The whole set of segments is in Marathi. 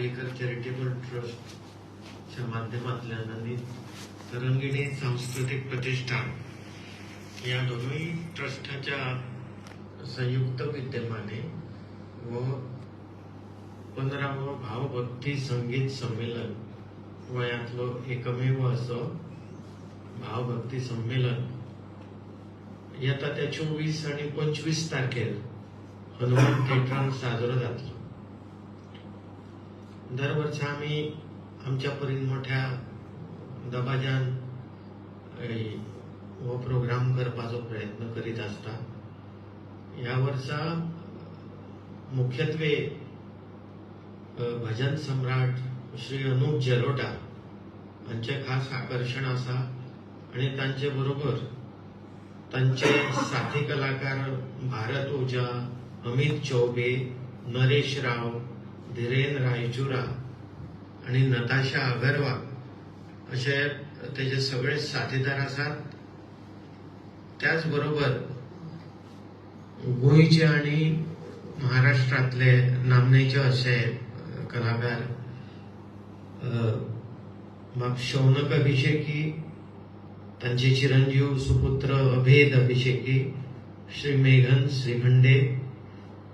पालेकर चॅरिटेबल ट्रस्टच्या माध्यमातल्यान आणि तरंगिणी सांस्कृतिक प्रतिष्ठान या दोन्ही ट्रस्टाच्या संयुक्त विद्यमाने व 15वं भावभक्ती संगीत संमेलन वयातलो एकमेव असो भावभक्ती संमेलन येता त्या 24 आणि 25 तारखेर हनुमान थिएटरान साजरो जातलो. दर वर्षा आम्ही आमच्या परीन मोठ्या दबाज्यान हो प्रोग्राम करपाचो प्रयत्न करीत असता. या वर्सा मुख्यत्वे भजन सम्राट श्री अनूप जलोटा हांचे खास आकर्षण आसा आणि तांचे बरोबर तांचे साथी कलाकार भारत ओझा, अमित चौबे, नरेश राव, धीरेन रायचुरा आणि नताशा अगरवाल असे त्याचे सगळे साथीदार आसात. त्याचबरोबर गोंयचे आणि महाराष्ट्रातले नामनेचे असे कलाकार शौनक अभिषेकी, तांचे चिरंजीव सुपुत्र अभेद अभिषेकी, श्री मेघन श्रीखंडे,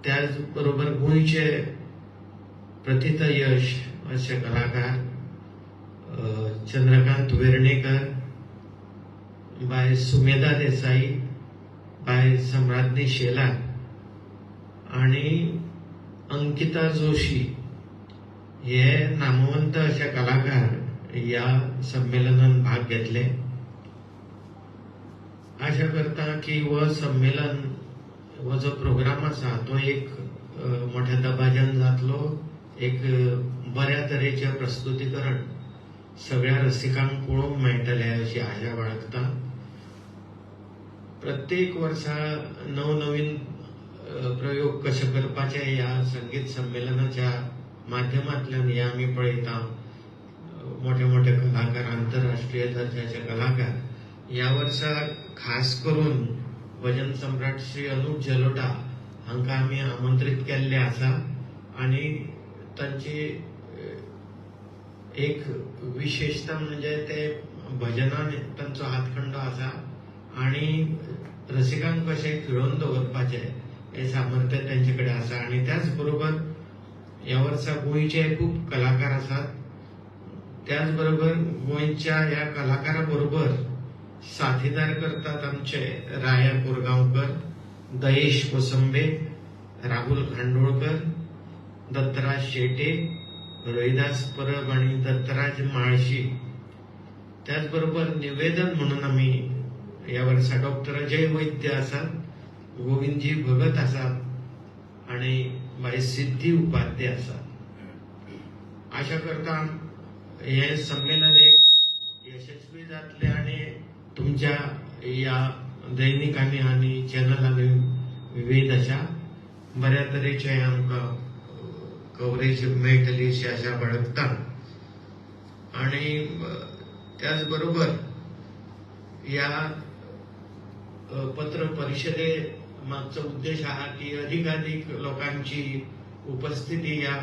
त्याचबरोबर गोंयचे प्रथित यश असे कलाकार चंद्रकांत वेर्णेकर, बाय सुमेधा देसाई, बाय सम्राज्ञी शेलार आणि अंकिता जोशी हे नामवंत असे कलाकार या संमेलनात भाग घेतले. आशा करता की व संमेलन हो जो प्रोग्राम आसा तो एक मोठ्या दबाज्यान जातलो. एक बऱ्या तरेचे प्रस्तुतीकरण सगळ्या रसिकांक पळोवंक मेळटले अशी आशा बाळगता. प्रत्येक वर्सा नवनवीन प्रयोग कशे करपाचे या संगीत संमेलनाच्या माध्यमांतल्यान हे आमी पळयता. मोठे मोठे कलाकार, आंतरराष्ट्रीय दर्जाचे कलाकार या वर्सा खास करून भजन सम्राट श्री अनूप जलोटा हांकां आमी आमंत्रित केल्ले आसा आणि तांची एक विशेषता म्हणजे ते भजनान तांचो हातखंडो आसा आणि रसिकांक कशे खिळोवन दवरपाचे हे सामर्थ्य तांचे कडेन आसा. आणि त्याच बरोबर ह्या वर्सा गोंयचे खूब कलाकार आसात. त्याचबरोबर गोंयच्या ह्या कलाकारा बरोबर साथीदार करतात आमचे राया कोरगांवकर, दयेश कोसंबे, राहुल खांडोळकर, दत्तराज शेटे, रोहिदास परब आणि दत्तराज माळशी. त्याचबरोबर निवेदन म्हणून आम्ही या वर्सा डॉक्टर अजय वैद्य आसात, गोविंदजी भगत आसात आणि बाई सिद्धी उपाध्याय आसात. आशा करता हे संमेलन एक यशस्वी जातले आणि तुमच्या या दैनिकांनी आणि चॅनलांनी विविध अशा बऱ्या तरेचे आमकां कव्हरेज मेळटली अशी आशा बाळगता. आणि त्याचबरोबर या पत्र परिषदे मागचो उद्देश आहा की अधिकाधिक लोकांची उपस्थिती या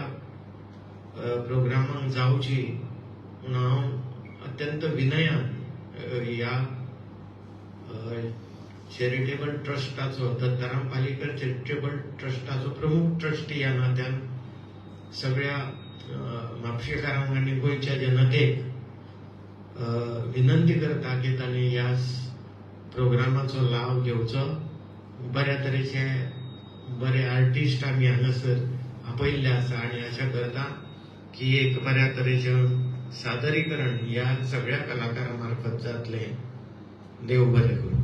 प्रोग्रामाक जावची म्हणून हांव अत्यंत विनयान या चॅरिटेबल ट्रस्टाचो, दत्ताराम पालेकर चॅरिटेबल ट्रस्टाचो प्रमुख ट्रस्टी या नात्यान सगळ्या म्हापशेकारांक आनी गोंयच्या जनतेक विनंती करता की तांणी ह्या प्रोग्रामाचो लाव घेवचो. बऱ्या तरेचे बरे आर्टिस्ट आमी हांगासर आपयल्ले आसा आणि आशा करता की एक बऱ्या तरेचें सादरीकरण ह्या सगळ्या कलाकारां मार्फत जातले. देव बरें करूं.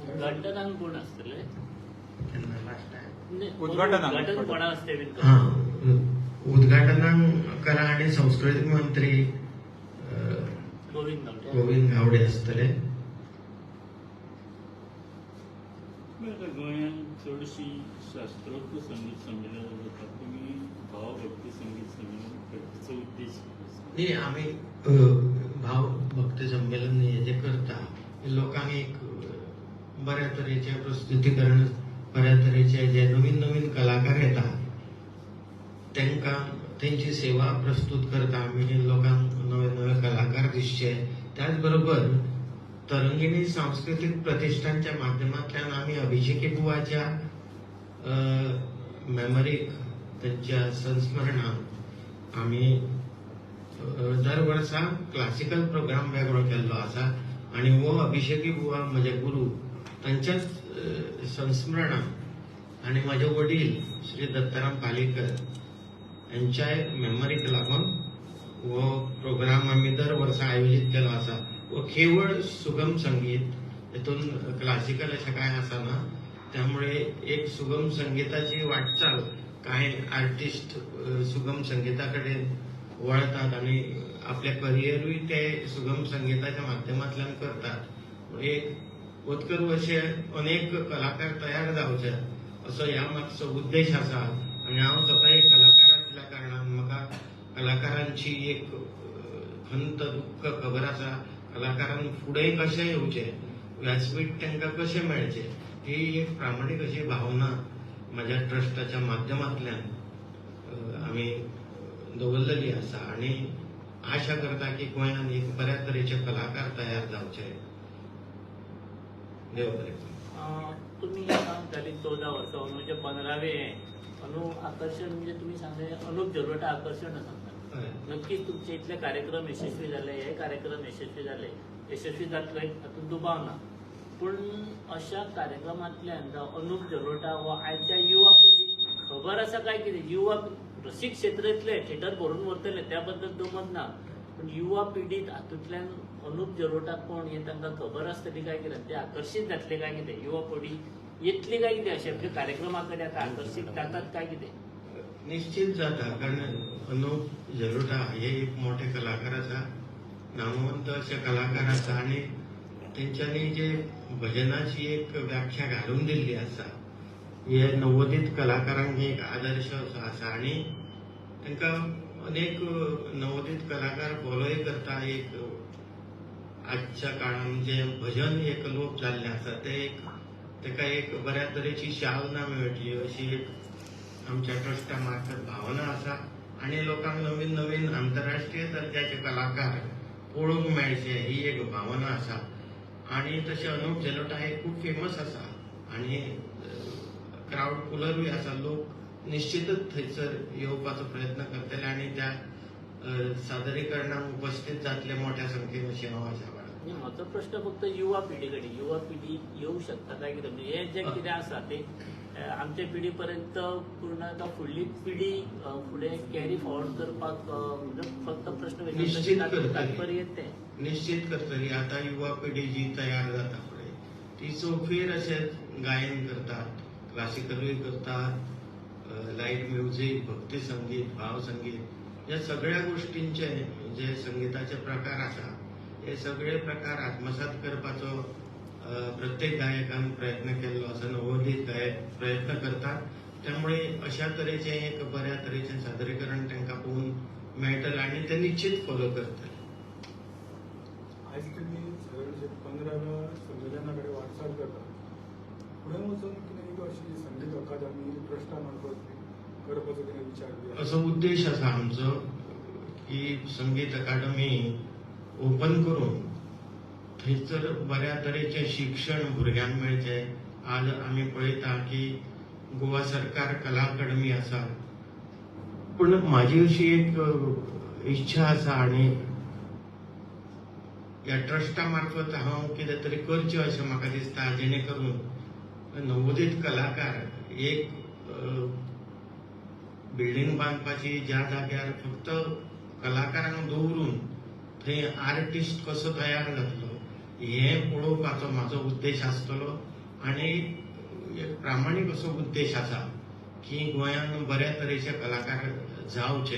उद्घाटनाक कोण आसतले? उद्घाटन कला आणि सांस्कृतिक मंत्री गोविंद गावडे आसतले. गोंयांत चडशी शास्त्रोक्त संगीत संमेलनां जातात. तुमी भावभक्ती संगीत संमेलन करपाचो उद्देश? न्ही, आमी भाव भक्ती संमेलन हे करता लोकांक एक बऱ्या तरेचे प्रस्तुतीकरण, बऱ्या तरेचे जे नवीन नवीन कलाकार येतात त्यांका त्यांची सेवा प्रस्तुत करता आम्ही लोकांक नवे नवे कलाकार दिसचे. त्याचबरोबर तरंगिणी सांस्कृतिक प्रतिष्ठानच्या माध्यमांतल्यान आम्ही अभिषेकी बुवाच्या मेमरीक त्यांच्या संस्मरणाक आम्ही दर वर्सा क्लासिकल प्रोग्राम वेगळो केल्लो आसा आणि हो अभिषेकी बुवा म्हजे गुरु तांच्याच संस्मरणाक आणि माझे वडील श्री दत्ताराम पालेकर यांच्याय मेमरीक लागून हो प्रोग्राम आम्ही दर वर्सा आयोजित केलो आसा. व केवळ सुगम संगीत हेतून क्लासिकल अशें काय आसना. त्यामुळे एक सुगम संगीताची वाटचाल काही आर्टिस्ट सुगम संगीताकडे वळतात आणि आपल्या करिअरूय ते सुगम संगीताच्या माध्यमांतल्यान करतात. एक उत्कर्ष असे अनेक कलाकार तयार जावचे असो ह्या मागचो उद्देश आसा. आणि हांव स्वता एक कलाकार असल्या कारणान म्हाका कलाकारांची एक खंत दुःख खबर आसा. कलाकारांक फुडें कशें येवचें, व्यासपीठ तांकां कशें मेळचें ही एक प्रामाणीक अशी भावना माझ्या ट्रस्टाच्या माध्यमांतल्यान आमी दवरलेली आसा आणि आशा करता की गोंयांत एक बऱ्या तरेचे कलाकार तयार जावचे. देव बरें करूं. तुम्ही झाली 14 वर्ष म्हणजे 15वें आकर्षण म्हणजे तुम्ही सांगले अनुप जलोटा आकर्षण सांगता. नक्कीच तुमचे इतले कार्यक्रम यशस्वी झाले, हे कार्यक्रम यशस्वी झाले, यशस्वी जातले हातूंत दुबाव ना. पण अशा कार्यक्रमांतल्यान जावं अनुप जलोटा वा आयच्या युवा पिढीक खबर आसा काय कितें? युवा रसीक क्षेत्रांतले थिएटर भरून व्हरतले त्या बद्दल दुमत ना. पण युवा पिढीत हातूंतल्यान अनुप जलोटा कोण हे तांकां खबर आसतली काय कितें? ते आकर्शीत जातले काय कितें? युवा पिढी येतली काय कितें? अशे आपल्या कार्यक्रमा कडेन आतां आकर्शीत जातात काय कितें? निश्चित जाता. कारण अनुप जलोटा हे एक मोठे कलाकार आसा, नामवंत असे कलाकार आसा आणि त्यांच्यानी जे भजनाची एक व्याख्या घालून दिल्ली आसा हे नवोदित कलाकारांक एक आदर्श असो आसा. आणि तांकां अनेक नवोदित कलाकार फॉलोय करता. एक आजच्या काळात जे भजन एक लोप जाल्ले आसा ते एक ताका एक बऱ्या तरेची चालना मेळची अशी एक आमच्या ट्रस्टा मार्फत भावना आसा. आणि लोकांक नवीन नवीन आंतरराष्ट्रीय दर्जाचे कलाकार पळोवंक मेळचे ही एक भावना आसा. आणि तशें अनुप जलोटा हे खूब फेमस आसा आणि क्राउड पुलरूय आसा. लोक निश्चितच थंयसर येवपाचो प्रयत्न करतले आणि त्या सादरीकरणाक उपस्थित जातले मोठ्या संख्येन अशी हांव आशा बाळगतां. म्हजो प्रश्न फक्त युवा पिढी कडेन. युवा पिढी येऊ शकता काय कितें? म्हणजे हे जे कितें आसा ते आमच्या पिढी पर्यंत पूर्ण फुडली पिढी फुडें कॅरी फॉरवर्ड करपाक म्हणजे फक्त प्रश्न निश्चित तात्पर्य तें निश्चित करतली. आता युवा पिढी जी तयार जाता फुडें ती चौफेर अशें गायन करतात, क्लासिकलूय करतात, लायट म्युझिक, भक्ती संगीत, भाव संगीत या सगळ्या गोष्टींचे जे संगीताचे प्रकार आसा हे सगळे प्रकार आत्मसात करपाचो प्रत्येक गायकान प्रयत्न केल्लो आसा. नवोदित गायक प्रयत्न करतात. त्यामुळे अशा तरेचे एक बऱ्या तरेचे सादरीकरण तांकां पळोवन मेळटलें आणि ते निश्चित फॉलो करतले. आज तुम्ही 15व्या संमेलनाकडे वाटचाल करता. पुढे वचून कितें एक अशी संगीत अकादमी ट्रस्टा मार्फत करपाचो कितें विचार असो उद्देश आसा आमचो की संगीत अकादमी ओपन करून थंयसर बऱ्या तरेचे शिक्षण भुरग्यांक मेळचे. आज आमी पळयता की गोवा सरकार कला अकादमी आसा. पूण म्हाजी अशी एक इच्छा आसा आणि या ट्रस्टा मार्फत हांव कितें तरी करचें अशें म्हाका दिसता जेणे करून नवोदित कलाकार एक बिल्डींग बांदपाची ज्या जाग्यार फक्त कलाकारांक दवरून थंय आर्टिस्ट कसो तयार जातलो हें पळोवपाचो म्हाजो उद्देश आसतलो. आणि एक प्रामाणीक असो उद्देश आसा की गोंयांत बऱ्या तरेचे कलाकार जावचे.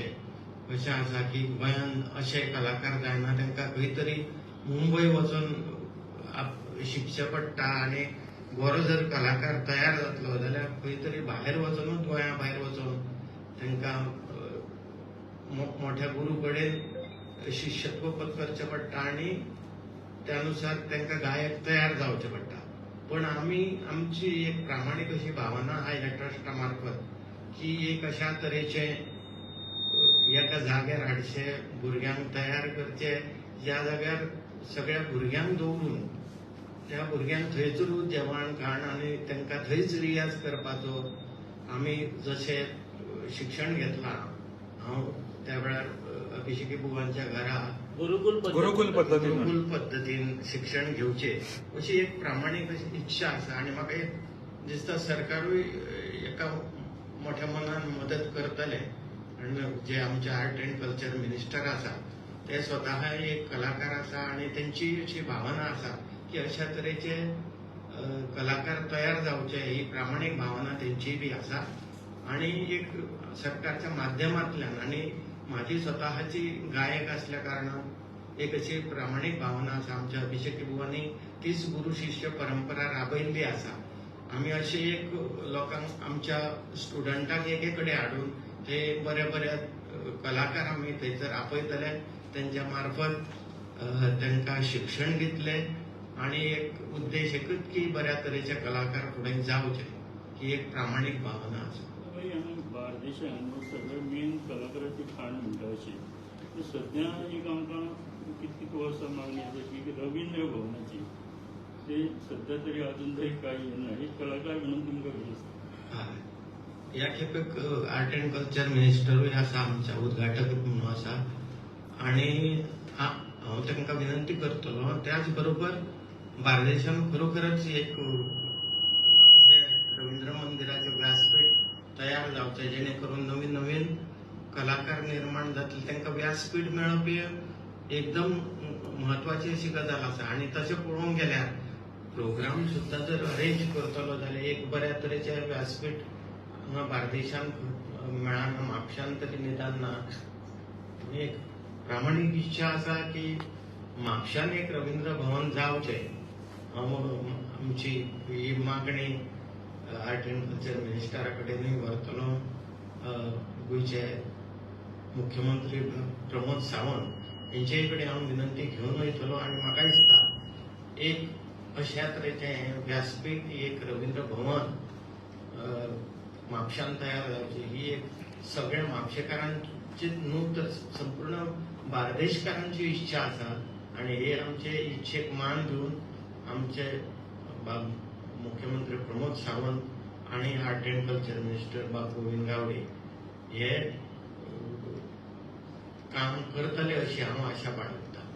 अशें आसा की गोंयांत अशे कलाकार जायना तांकां खंय तरी मुंबय वचून शिकचें पडटा. आणि बरो जर कलाकार तयार जातलो जाल्यार खंय तरी भायर वचूनच गोंया भायर वचून तांकां मोठ्या गुरू कडेन शिष्यत्व करचें पडटा आणि त्यानुसार तांकां गायक तयार जावचे पडटा. पण आमची एक प्रामाणीक अशी भावना आयल्या ट्रस्टा मार्फत की एक अशा तरेचे एका जाग्यार हाडचे भुरग्यांक तयार करचे, ज्या जाग्यार सगळ्या भुरग्यांक दवरून त्या भुरग्यांक थंयच जेवण खाण आनी तांकां थंयच रियाज करपाचो. आमी जशें शिक्षण घेतलां, हांव त्या वेळार अभिषेकी बुवांच्या घरा गुरुकुल गुरुकुल पद्धतीन गुरुकुल पद्धतीन शिक्षण घेवचे अशी एक प्रामाणीक अशी इच्छा आसा. आनी म्हाका एक दिसता सरकारूय एका मोठ्या मनान मदत करतले. आनी जे आमचे आर्ट अँड कल्चर मिनिस्टर आसा ते स्वता एक कलाकार आसा आनी तेंची अशी भावना आसा की अशा तरेचे कलाकार तयार जावचे, ही प्रामाणीक भावना तेंची बी आसा. आणि एक सरकारच्या माध्यमांतल्यान आनी माझी स्वतःची गायक असल्या कारणान एक अशी प्रामाणीक भावना आसा. आमच्या अभिषेकी बुवांनी तीच गुरु शिष्य परंपरा राबयल्ली आसा. आमी अशे एक लोकांक आमच्या स्टुडंटांक एके कडेन हाडून ते बरे बरे कलाकार आमी थंयसर आपयतले, तेंच्या मार्फत तांकां शिक्षण दितले आनी एक उद्देश एकूच की बऱ्या तरेचे कलाकार फुडें जावचे, ही एक प्रामाणीक भावना आसा. बार्देशान सगळें मेन कलाकाराची खाण म्हणटा अशी सध्या एक आमकां कितकीं वर्सां मागणी आसा की रवींद्र भवनाची, ते सध्या तरी अजून तरी काही ना. एक कलाकार म्हणून तुमकां कितें दिसता? ह्या खेपेक आर्ट अँड कल्चर मिनिस्टरूय आसा, आमच्या उद्घाटक म्हणून आसा. आनी हांव तांकां विनंती करतलो. त्याच बरोबर बार्देशान खरोखरच एक रवींद्र मंदिराचें व्यासपीठ तयार जावचें, जेणे करून नवीन नवीन कलाकार निर्माण जातले, तांकां व्यासपीठ मेळप एकदम म्हत्वाची अशी गजाल आसा. आनी तशें पळोवंक गेल्यार प्रोग्राम सुद्दां जर अरेंज करतलो जाल्यार एक बऱ्या तरेचें व्यासपीठ हांगा बार्देशान मेळना, म्हापशान तरी निदान ना. एक प्रामाणीक इच्छा आसा की म्हापशान एक रवींद्र भवन जावचें. हांव आमची ही मागणी आर्ट अँड कल्चर मिनिस्टरा कडेनूय व्हरतलो. गोंयचे मुख्यमंत्री प्रमोद सावंत हेंचे कडेन हांव विनंती घेवन वयतलो. आनी म्हाका दिसता एक अशा तरेचें व्यासपीठ, एक रवींद्र भवन म्हापशान तयार जावची, ही एक सगळ्या म्हापशेकारांची न्हू तर संपूर्ण बार्देशकारांची इच्छा आसा. आनी हे आमचे इच्छेक मान दिवन आमचे मुख्यमंत्री प्रमोद सावंत आनी art and culture minister Govind Gawde हे काम करतले अशी हांव आशा बाळगतां.